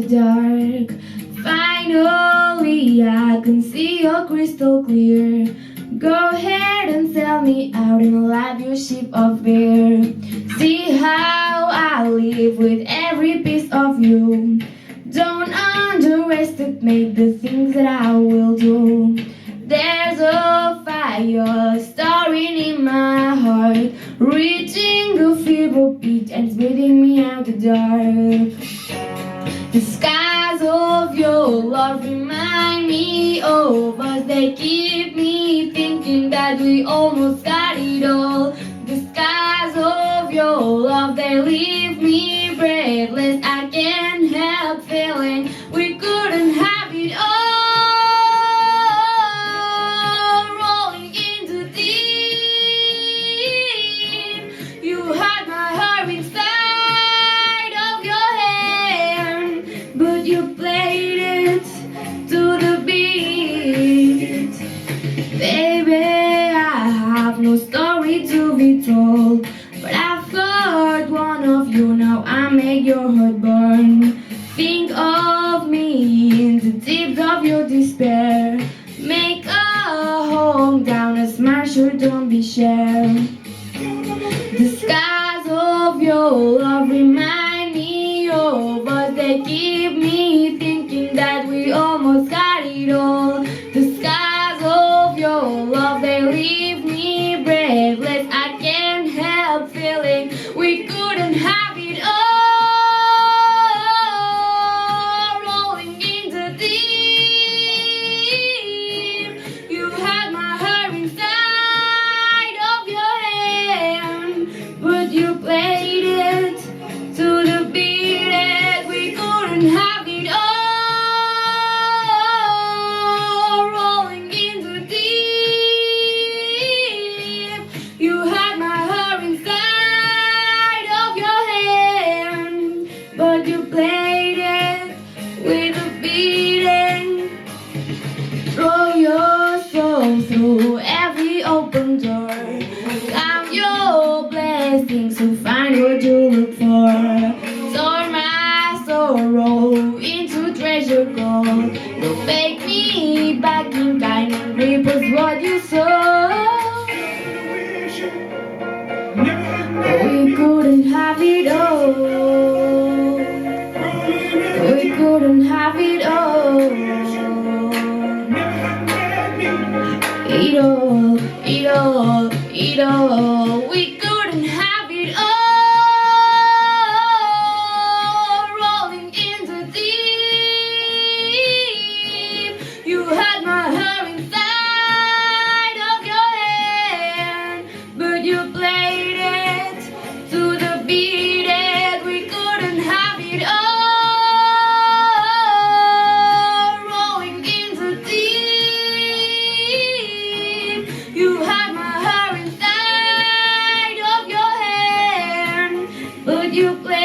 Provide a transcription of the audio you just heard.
the dark. Finally, I can see you crystal clear. Go ahead and sell me out in a life you ship of beer. See how I live with every piece of you. Don't underestimate the things that I will do. There's a fire starting in my heart, reaching a fever pitch and spitting me out the dark. The skies of your love remind me of us. They keep me thinking that we almost got it all. The skies of your love, they leave me breathless. I can't help feeling we couldn't have it all. Rolling into deep, you had my heart inside of your hand, but you played it to the beat. Baby, I have no story to be told, but I've heard one of you. Now I make your heart burn. Think of me in the depths of your despair. Make a home down a smasher, don't be shared. The skies of your love remind me of us. They keep me thinking that we almost got it all. The skies of your love, they leave me breathless. I can't help feeling we couldn't have it all. Rolling into deep, you had my heart inside of your hand, but you played it to the beat that we couldn't have it all. Rolling into deep, you had my heart inside of your hand, but you played it with a beating. Throw your soul through every open door. Count your blessings to find what you look for. Turn my sorrow into treasure gold. You'll make me back in time and reapers what you sow. We couldn't have it all. We couldn't have it all. It all, it all, it all. We couldn't have it all. Rolling into deep, you had my heart inside of your hand, but you played it to the beat that we couldn't have it all. Rolling into deep, you had my heart inside of your hand, but you played